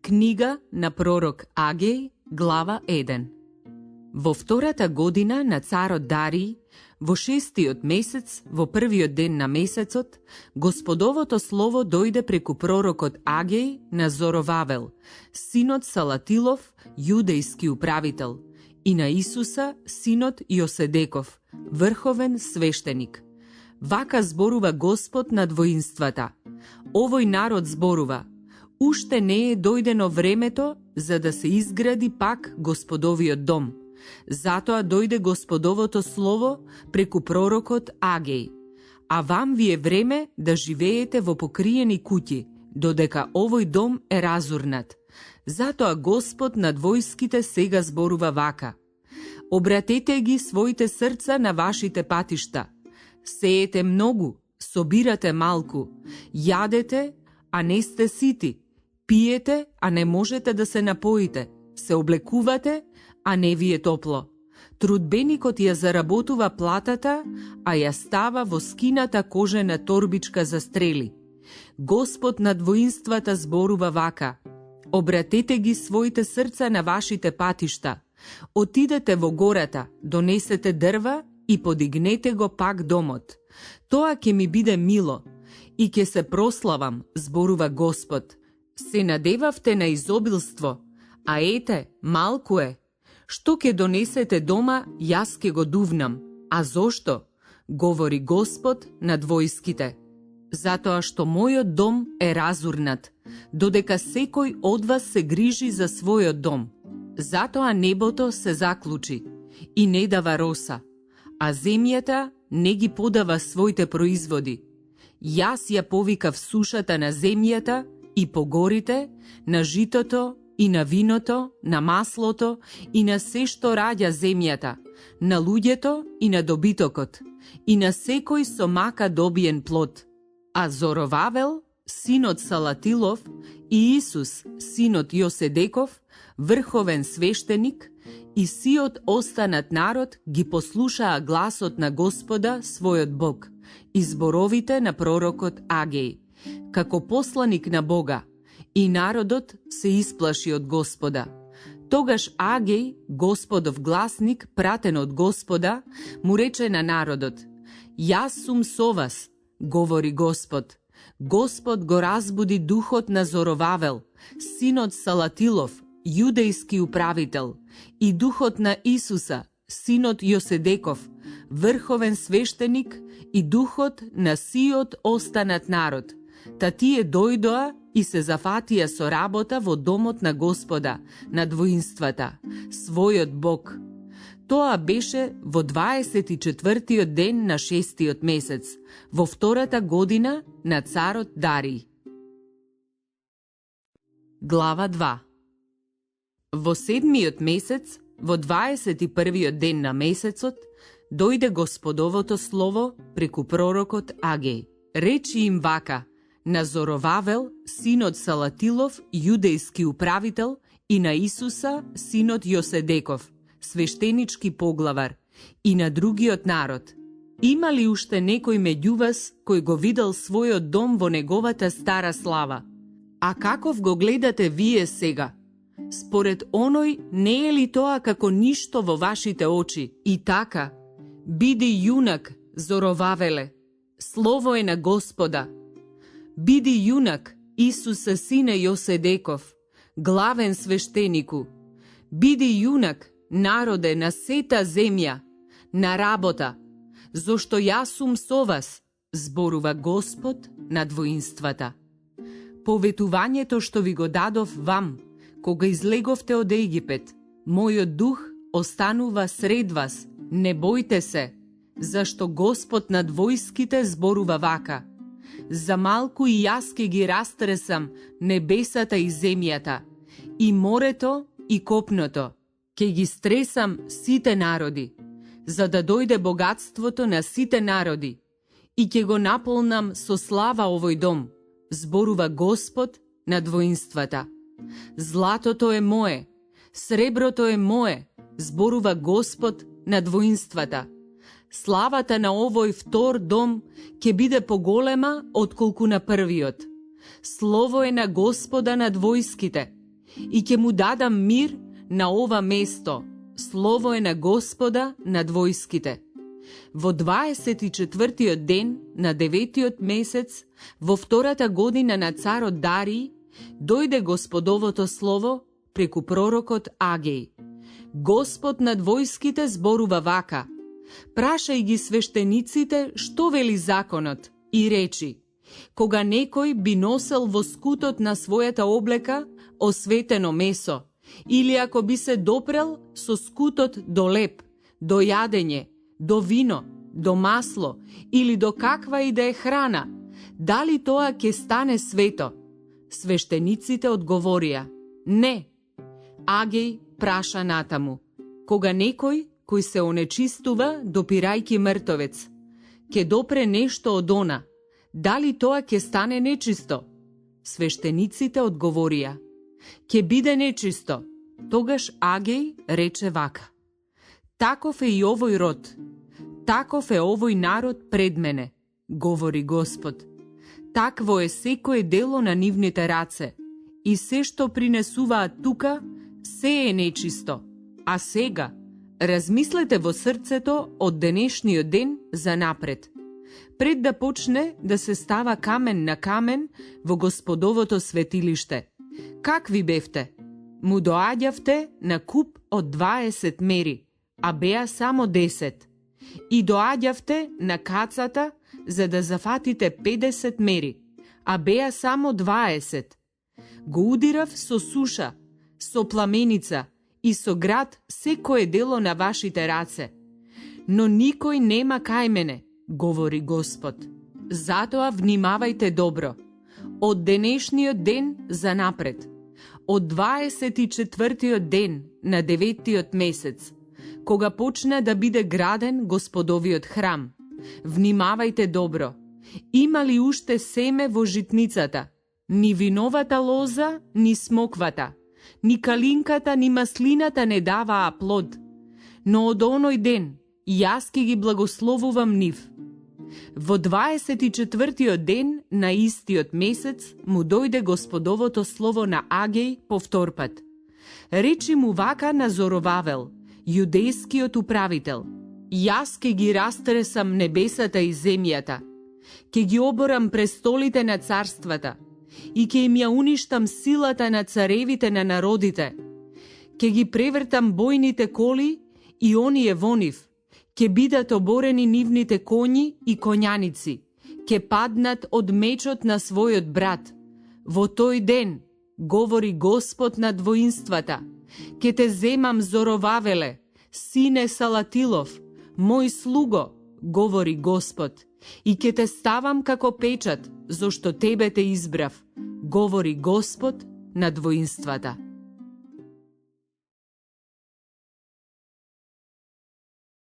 Книга на пророк Агеј, глава 1. Во втората година на царот Дарий, во 6-тиот месец, во првиот ден на месецот, Господовото слово дојде преку пророкот Агеј на Зоровавел, синот Салатилов, јудејски управител, и на Исуса, синот Јоседеков, врховен свештеник. Вака зборува Господ над воинствата. Овој народ зборува: уште не е дојдено времето за да се изгради пак Господовиот дом. Затоа дојде Господовото слово преку пророкот Агеј. А вам ви е време да живеете во покриени куќи, додека овој дом е разурнат. Затоа Господ над војските сега зборува вака: обратете ги своите срца на вашите патишта. Сеете многу, собирате малку, јадете, а не сте сити, пиете, а не можете да се напоите, се облекувате, а не ви е топло. Трудбеникот ја заработува платата, а ја става во скината кожена торбичка за стрели. Господ над воинствата зборува вака: обратете ги своите срца на вашите патишта. Отидете во гората, донесете дрва и подигнете го пак домот. Тоа ќе ми биде мило и ќе се прославам, зборува Господ. Се надевавте на изобилство, а ете, малку е. Што ќе донесете дома, јас ќе го дувнам. А зошто? Говори Господ над војските. Затоа што мојот дом е разурнат, додека секој од вас се грижи за својот дом. Затоа небото се заклучи и не дава роса, а земјата не ги подава своите производи. Јас ја повикав сушата на земјата и по горите, на житото и на виното, на маслото и на се што раѓа земјата, на луѓето и на добитокот, и на секој со мака добиен плод. А Зоровавел, синот Салатилов, и Исус, синот Јоседеков, врховен свештеник, и сиот останат народ ги послушаа гласот на Господа, својот Бог, и зборовите на пророкот Агеј, како посланик на Бога, и народот се исплаши од Господа. Тогаш Агеј, Господов гласник, пратен од Господа, му рече на народот: јас сум со вас, говори Господ. Господ го разбуди духот на Зоровавел, синот Салатилов, јудејски управител, и духот на Исуса, синот Јоседеков, врховен свештеник, и духот на сиот останат народ. Та тие дојдоа и се зафатија со работа во домот на Господа, над воинствата, својот Бог. Тоа беше во 24-тиот ден на 6-тиот месец, во втората година на царот Дарий. Глава 2. Во 7-миот месец, во 21-тиот ден на месецот, дојде Господовото слово преку пророкот Агеј. Речи им вака на Зоровавел, синот Салатилов, јудејски управител, и на Исуса, синот Јоседеков, свештенички поглавар, и на другиот народ: има ли уште некој меѓу вас кој го видел својот дом во неговата стара слава? А каков го гледате вие сега? Според оној, не е ли тоа како ништо во вашите очи? И така, биди јунак, Зоровавеле, слово е на Господа. Биди јунак, Исусе, сине Јоседеков, главен свештенику. Биди јунак, народе на сета земја, на работа, зошто јас сум со вас, зборува Господ над воинствата. Поветувањето што ви го дадов вам, кога излеговте од Египет, мојот дух останува сред вас, не бојте се, зашто Господ над војските зборува вака: за малку и јас ке ги растресам небесата и земјата, и морето и копното, ке ги стресам сите народи, за да дојде богатството на сите народи, и ке го наполнам со слава овој дом, зборува Господ над воинствата. Златото е мое, среброто е мое, зборува Господ над воинствата. Славата на овој втор дом ќе биде поголема отколку на првиот. Слово е на Господа над војските, и ќе му дадам мир на ова место. Слово е на Господа над војските. Во 24-тиот ден на 9-тиот месец, во втората година на царот Дарий, дојде Господовото слово преку пророкот Агеј. Господ над војските зборува вака: прашај ги свештениците што вели законот и речи: кога некој би носел во скутот на својата облека осветено месо, или ако би се допрел со скутот до леп, до јадење, до вино, до масло или до каква и да е храна, дали тоа ќе стане свето? Свештениците одговорија: не. Агеј праша натаму: кога некој кој се онечистува допирајки мртовец, ќе допре нешто од она, дали тоа ќе стане нечисто? Свештениците одговорија: ќе биде нечисто. Тогаш Агеј рече вака: таков е и овој род, таков е овој народ пред мене, говори Господ. Такво е секое дело на нивните раце, и се што принесуваат тука, се е нечисто. А сега, размислете во срцето од денешниот ден за напред, пред да почне да се става камен на камен во Господовото светилиште. Какви бевте? Му доаѓавте на куп од 20 мери, а беа само 10. И доаѓавте на кацата за да зафатите 50 мери, а беа само 20. Го удирав со суша, со пламеница и со град секое дело на вашите раце. Но никој нема кај мене, говори Господ. Затоа внимавајте добро. Од денешниот ден за напред, од 24-тиот ден на 9-тиот месец, кога почне да биде граден Господовиот храм, внимавајте добро. Има ли уште семе во житницата? Ни виновата лоза, ни смоквата, ни калинката, ни маслината не даваа плод. Но од оној ден јас ќе ги благословувам нив. Во 24-тиот ден на истиот месец му дојде Господовото слово на Агеј повтор пат. Речи му вака на Зоровавел, јудејскиот управител: јас ќе ги растресам небесата и земјата, ќе ги оборам престолите на царствата и ќе им ја уништам силата на царевите на народите. Ќе ги превртам бојните коли и оние во нив, ќе бидат оборени нивните коњи и коњаници, ќе паднат од мечот на својот брат. Во тој ден, говори Господ над воинствата, ќе те земам, Зоровавеле, сине Салатилов, мој слуго, говори Господ, и ќе те ставам како печат, зошто тебе те избрав, говори Господ над воинствата.